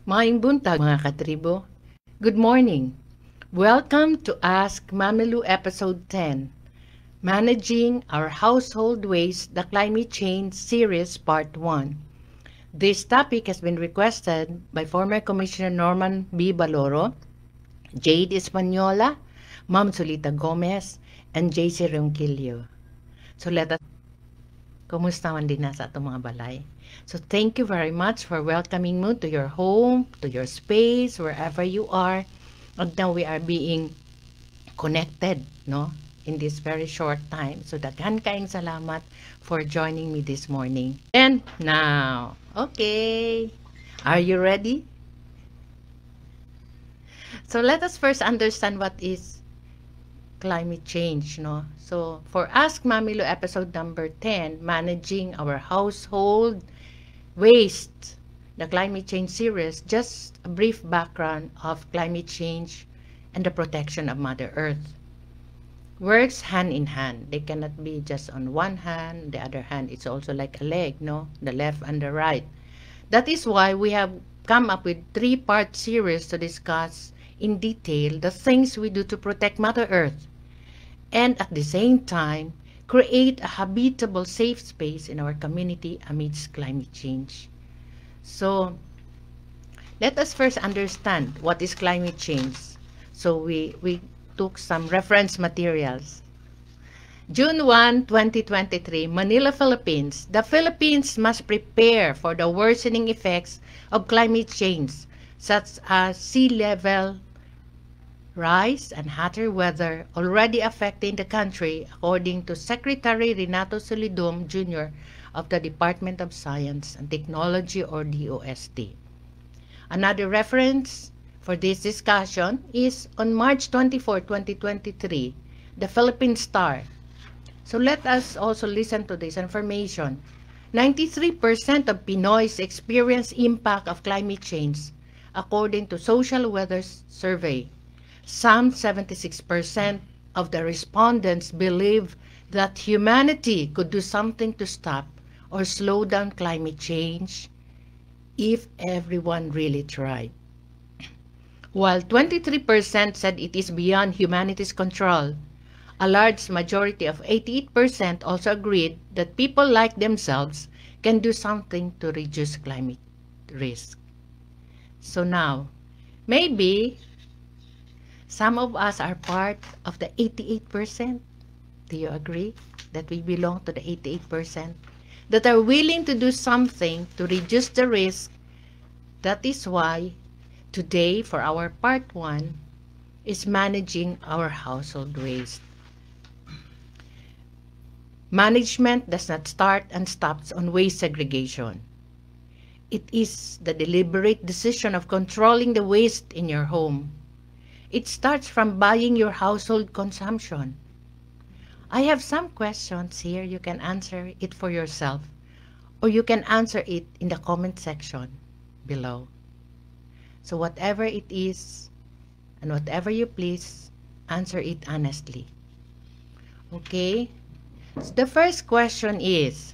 Maayong buntag mga katribo. Good morning. Welcome to Ask Mamilu Episode 10, Managing Our Household Waste, the Climate Change Series Part 1. This topic has been requested by former Commissioner Norman B. Baloro, Jade Española, Ma'am Solita Gomez, and JC Ronquillo. So let us kumusta man din na sa atong mga balay. So thank you very much for welcoming me to your home, to your space, wherever you are. And now we are being connected, no? In this very short time. So daghan kaayong salamat for joining me this morning. And now, okay. Are you ready? So let us first understand what is climate change, no? So for Ask Mamilo episode number 10, Managing Our Household Waste, the Climate Change Series, just a brief background of climate change and the protection of Mother Earth. Works hand in hand. They cannot be just on one hand, the other hand it's also like a leg, no? The left and the right. That is why we have come up with 3-part series to discuss in detail the things we do to protect Mother Earth and at the same time create a habitable safe space in our community amidst climate change. So let us first understand what is climate change. So we took some reference materials. June 1, 2023, Manila, Philippines. The Philippines must prepare for the worsening effects of climate change, such as sea level rise and hotter weather already affecting the country, according to Secretary Renato Solidum Jr. of the Department of Science and Technology, or DOST. Another reference for this discussion is on March 24, 2023, the Philippine Star. So let us also listen to this information. 93% of Pinoys experience impact of climate change, according to Social Weather Survey. Some 76% of the respondents believe that humanity could do something to stop or slow down climate change if everyone really tried. While 23% said it is beyond humanity's control, a large majority of 88% also agreed that people like themselves can do something to reduce climate risk. So now, maybe some of us are part of the 88%. Do you agree that we belong to the 88% that are willing to do something to reduce the risk? That is why today for our part 1 is managing our household waste. Management does not start and stops on waste segregation. It is the deliberate decision of controlling the waste in your home. It starts from buying your household consumption. I have some questions here. You can answer it for yourself, or you can answer it in the comment section below. So whatever it is, and whatever you please, answer it honestly. Okay? So the first question is,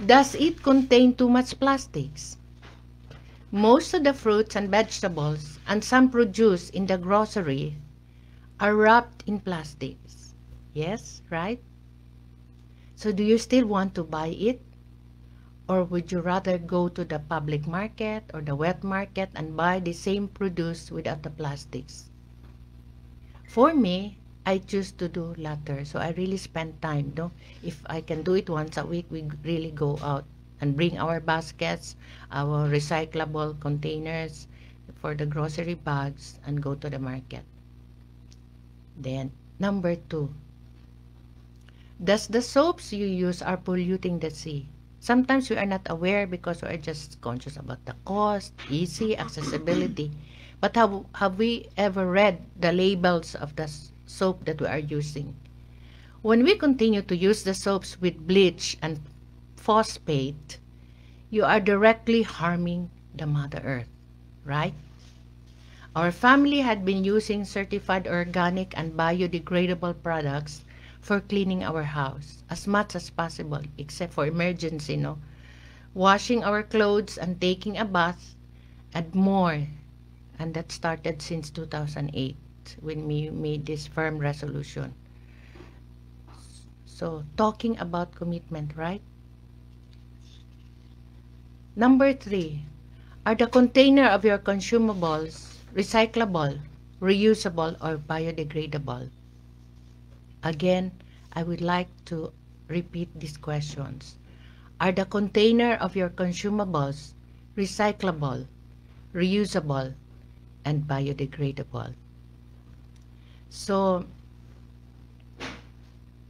does it contain too much plastics? Most of the fruits and vegetables and some produce in the grocery are wrapped in plastics. Yes, right? So do you still want to buy it? Or would you rather go to the public market or the wet market and buy the same produce without the plastics? For me, I choose to do latter. So I really spend time, no? If I can do it once a week, we really go out and bring our baskets, our recyclable containers for the grocery bags, and go to the market. Then, number 2. Does the soaps you use are polluting the sea? Sometimes we are not aware because we are just conscious about the cost, easy, accessibility. But have we ever read the labels of the soap that we are using? When we continue to use the soaps with bleach and phosphate, you are directly harming the Mother Earth, right? Our family had been using certified organic and biodegradable products for cleaning our house as much as possible, except for emergency, no? Washing our clothes and taking a bath and more. And that started since 2008 when we made this firm resolution. So talking about commitment, right? Number 3, are the container of your consumables recyclable, reusable, or biodegradable? Again, I would like to repeat these questions. Are the container of your consumables recyclable, reusable, and biodegradable? So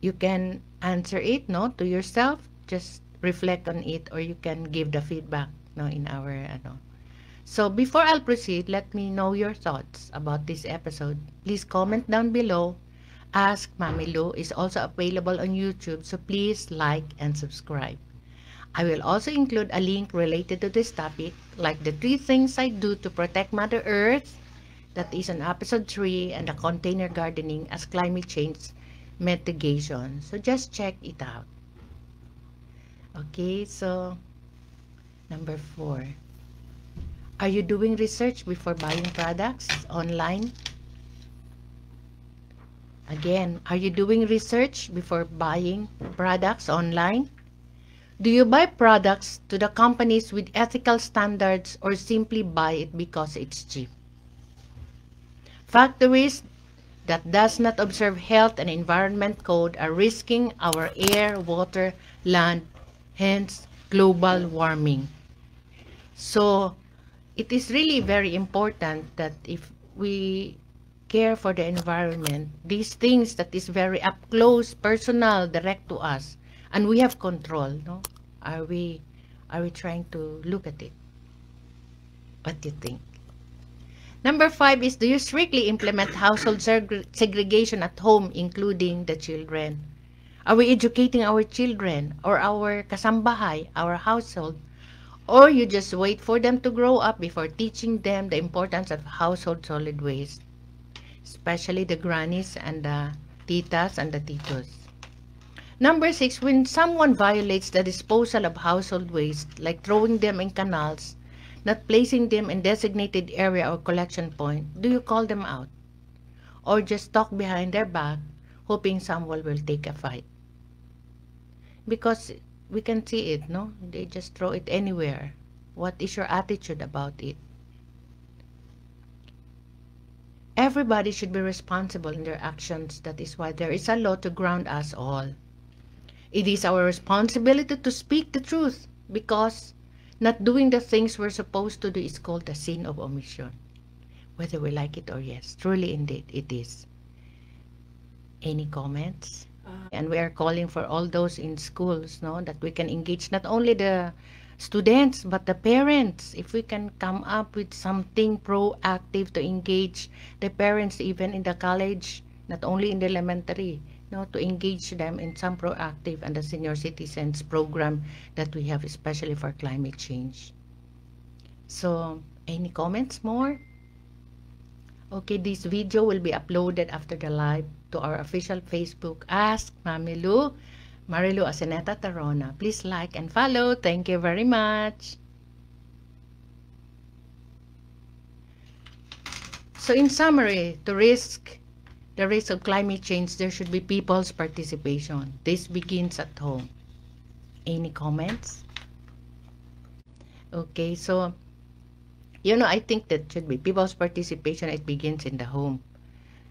you can answer it, no, to yourself. Just reflect on it, or you can give the feedback, no, in our So before I'll proceed, let me know your thoughts about this episode. Please comment down below. Ask Mami Lou is also available on YouTube, so please like and subscribe. I will also include a link related to this topic, like the 3 things I do to protect Mother Earth, that is on episode 3, and the container gardening as climate change mitigation. So just check it out. Okay, so number 4. Are you doing research before buying products online? Again, are you doing research before buying products online? Do you buy products to the companies with ethical standards, or simply buy it because it's cheap? Factories that does not observe health and environment code are risking our air, water, land, hence global warming. So it is really very important that if we care for the environment, these things that is very up close, personal, direct to us, and we have control, no? Are we trying to look at it? What do you think? Number 5 is, do you strictly implement household segregation at home, including the children? Are we educating our children, or our kasambahay, our household? Or you just wait for them to grow up before teaching them the importance of household solid waste, especially the grannies and the titas and the titos? Number 6, when someone violates the disposal of household waste, like throwing them in canals, not placing them in designated area or collection point, do you call them out? Or just talk behind their back, hoping someone will take a fight? Because we can see it, no? They just throw it anywhere. What is your attitude about it? Everybody should be responsible in their actions. That is why there is a law to ground us all. It is our responsibility to speak the truth, because not doing the things we're supposed to do is called the sin of omission. Whether we like it or yes, truly indeed it is. Any comments? And we are calling for all those in schools, no, that we can engage not only the students but the parents. If we can come up with something proactive to engage the parents, even in the college, not only in the elementary, no, to engage them in some proactive and the senior citizens program that we have, especially for climate change. So any comments more? Okay, this video will be uploaded after the live to our official Facebook, Ask Mami Lou, Marilu Aseneta Tarona. Please like and follow. Thank you very much. So in summary, the risk of climate change, there should be people's participation. This begins at home. Any comments? Okay, so I think that should be people's participation. It begins in the home.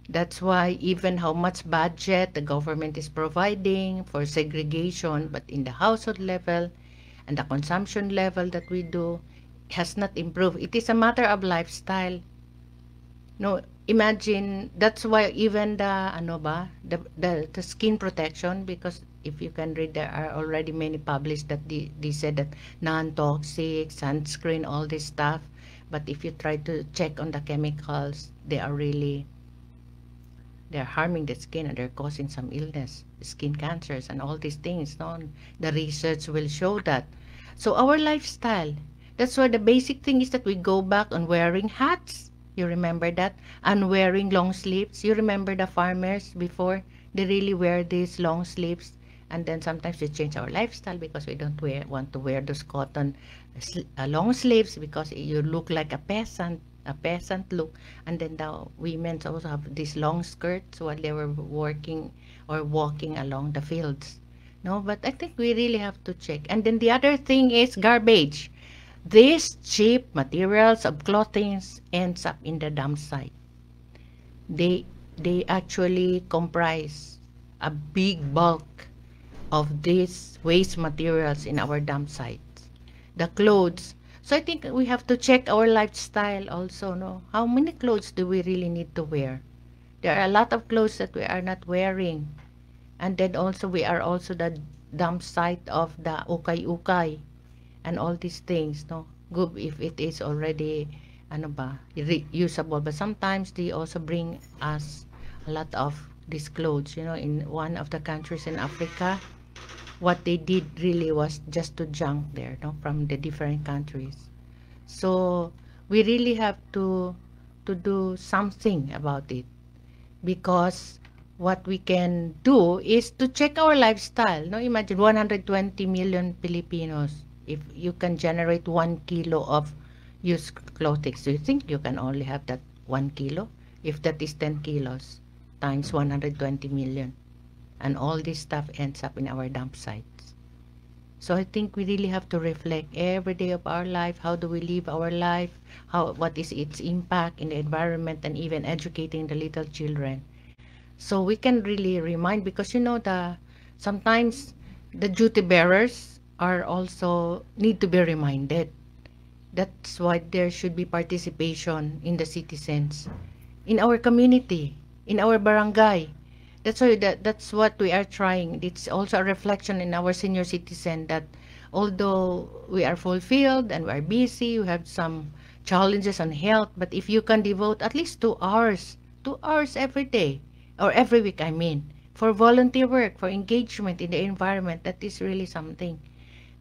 That's why even how much budget the government is providing for segregation, but in the household level and the consumption level that we do has not improved. It is a matter of lifestyle. No, imagine, that's why even the skin protection, because if you can read, there are already many published that they said that non-toxic, sunscreen, all this stuff. But if you try to check on the chemicals, they're harming the skin, and they're causing some illness, skin cancers, and all these things. No? The research will show that. So our lifestyle, that's why the basic thing is that we go back on wearing hats. You remember that? And wearing long sleeves. You remember the farmers before? They really wear these long sleeves And then sometimes we change our lifestyle because we don't want to wear those cotton long sleeves because you look like a peasant look. And then the women also have these long skirts while they were working or walking along the fields. No, but I think we really have to check. And then the other thing is garbage. These cheap materials of clothing ends up in the dump site. They actually comprise a big bulk of these waste materials in our dump sites. The clothes. So I think we have to check our lifestyle also, no? How many clothes do we really need to wear? There are a lot of clothes that we are not wearing. And then also we are also the dump site of the ukay-ukay and all these things, no? Good if it is already reusable. But sometimes they also bring us a lot of these clothes. In one of the countries in Africa, what they did really was just to junk there, no, from the different countries. So we really have to do something about it, because what we can do is to check our lifestyle. No, imagine 120 million Filipinos. If you can generate 1 kilo of used clothing, so you think you can only have that 1 kilo? If that is 10 kilos times 120 million, and all this stuff ends up in our dump sites. So I think we really have to reflect every day of our life. How do we live our life? What is its impact in the environment, and even educating the little children? So we can really remind, because sometimes the duty bearers are also need to be reminded. That's why there should be participation in the citizens, in our community, in our barangay. That's what we are trying. It's also a reflection in our senior citizen that although we are fulfilled and we are busy, we have some challenges on health, but if you can devote at least 2 hours every day, or every week, I mean, for volunteer work, for engagement in the environment, that is really something,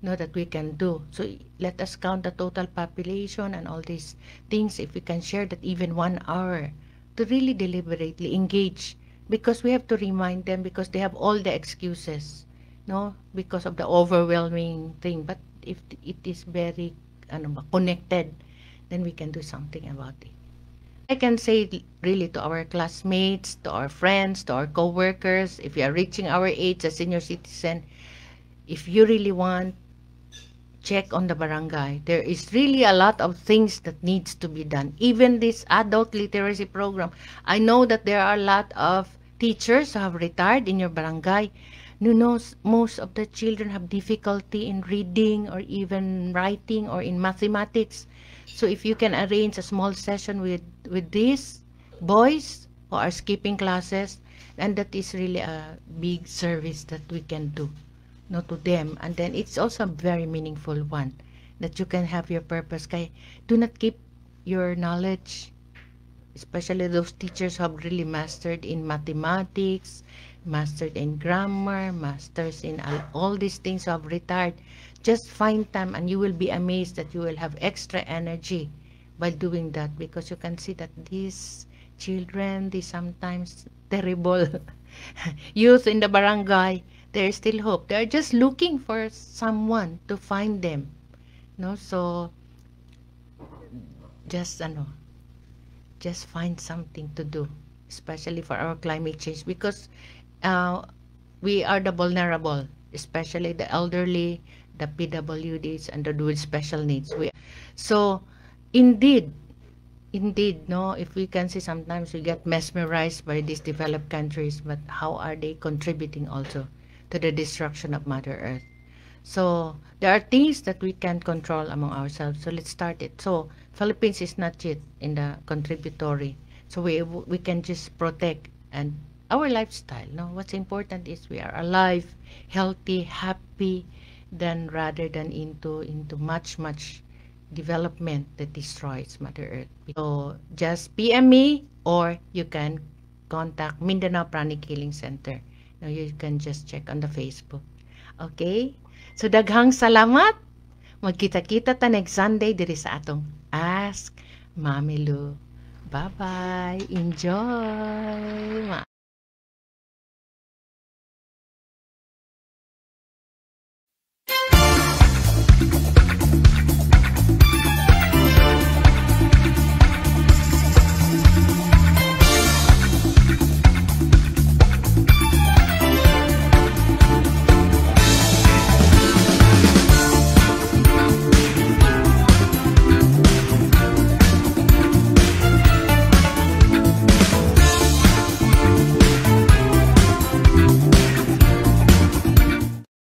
that we can do. So let us count the total population and all these things. If we can share that even 1 hour to really deliberately engage, because we have to remind them, because they have all the excuses, no, because of the overwhelming thing. But if it is very connected, then we can do something about it. I can say really to our classmates, to our friends, to our co-workers, if you are reaching our age as senior citizen, if you really want, check on the barangay. There is really a lot of things that needs to be done. Even this adult literacy program. I know that there are a lot of teachers who have retired in your barangay. Most of the children have difficulty in reading or even writing or in mathematics. So if you can arrange a small session with these boys who are skipping classes, and that is really a big service that we can do, to them. And then it's also a very meaningful one, that you can have your purpose. Kaya do not keep your knowledge, especially those teachers who have really mastered in mathematics, mastered in grammar, masters in all these things, who have retired. Just find time, and you will be amazed that you will have extra energy by doing that, because you can see that these children, these sometimes terrible youth in the barangay, there is still hope. They're just looking for someone to find them. So just find something to do, especially for our climate change, because we are the vulnerable, especially the elderly, the PWDs, and the with special needs. So indeed, if we can see, sometimes we get mesmerized by these developed countries, but how are they contributing also to the destruction of Mother Earth? So there are things that we can control among ourselves. So let's start it. So Philippines is not yet in the contributory. So we can just protect and our lifestyle. What's important is we are alive, healthy, happy, than rather than into much development that destroys Mother Earth. So just PM me, or you can contact Mindanao Pranic Healing Center. You can just check on the Facebook. Okay? So daghang salamat. Magkita-kita ta next Sunday diri sa atong Ask Mami Lu. Bye-bye. Enjoy.